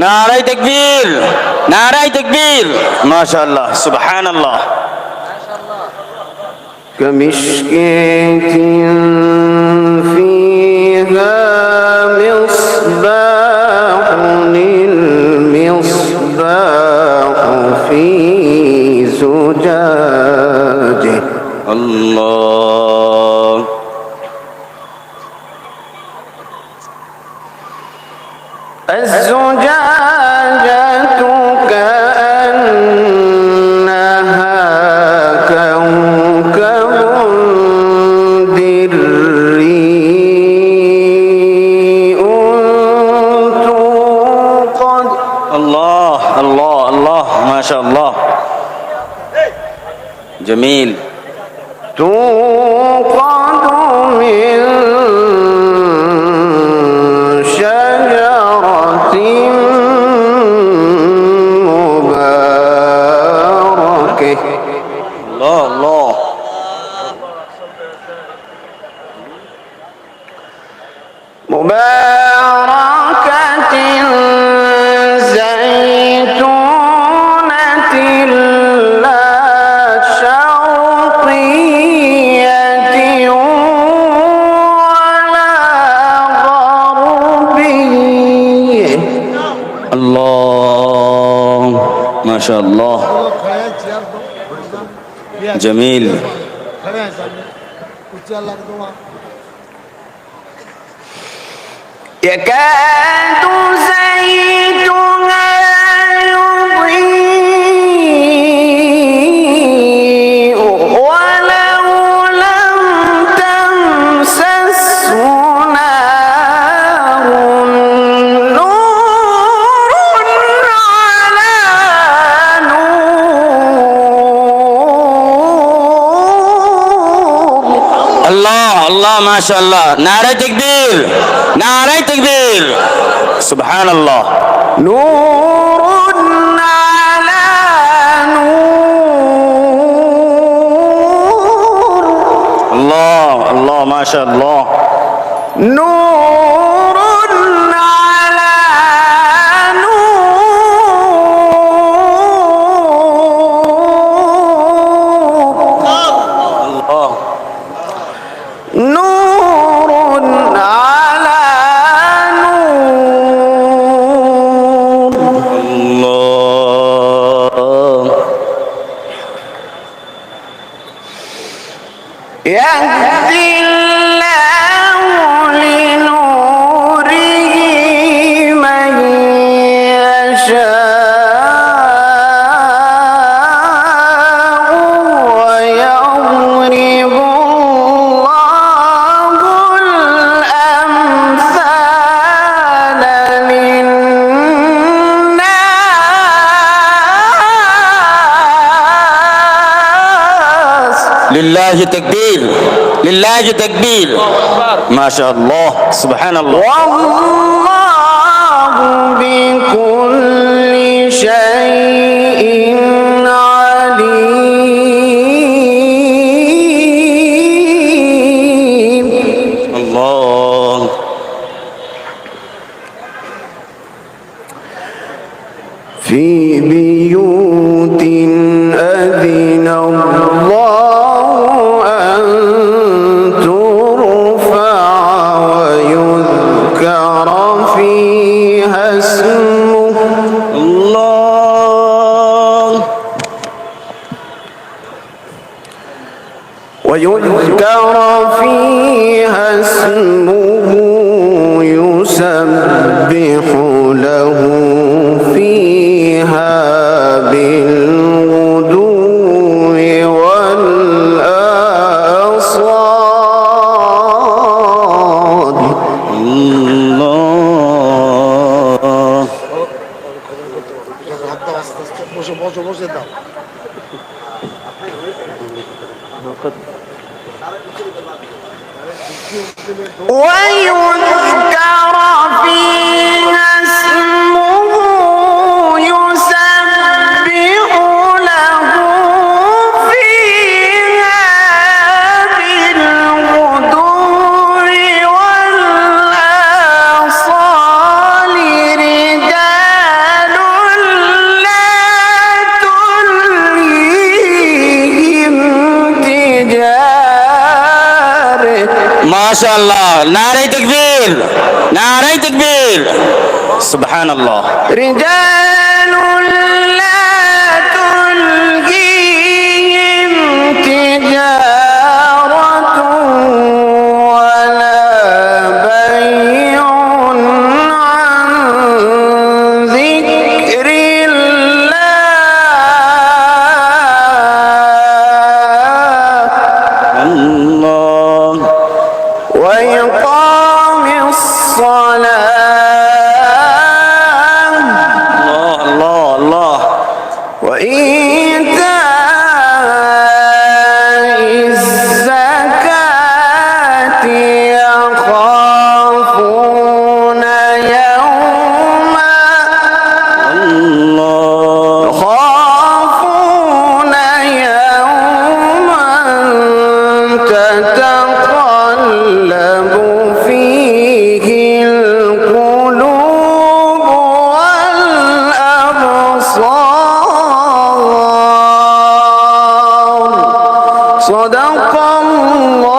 নারায়ে তাকবীর, নারায়ে তাকবীর। মাশাআল্লাহ, সুবহানাল্লাহ। كمشكاة فيها مصباح المصباح في زجاجه الله الزجاجة كأنها كوكب دري توقد. الله الله الله ما شاء الله جميل. توقد من شجرة مباركة. الله الله مباركة زيتونة لا شرقية ولا غربية. الله ما شاء الله جميل. يكاد زيتها يضيء ولو لم تمسسه نار نور على نور. الله الله ما شاء الله. নারায়ে তাকবীর, নারায়ে তাকবীর। সুবহানাল্লাহ। نور على نور. الله الله ما شاء الله. نور على نور. الله نور على نور. الله يهدي الله لنوره من يشاء ويضرب الله الأمثال للناس. لله تكبير، لله تكبير. ما شاء الله سبحان الله. والله بكل شيء عليم. الله في بيوت أذن الله أن ترفع ويذكر فيها اسمه. الله ويذكر فيها اسمه يسبح له فيها بالغدو والآصال. الله ويذكر فيها اسمه يسبح له فيها بالغدو والآصال رجال মাশাআল্লাহ নারে তাকবীর নারে তাকবীর সুবহানাল্লাহ رجال لا تلهيهم تجارة ولا بيع عن ذكر الله الله وإقام الصلاة الله الله وإيتاء الزكاة يخافون يوما الله يخافون يوما تتقلب فيه القلوب والأبصار صدق الله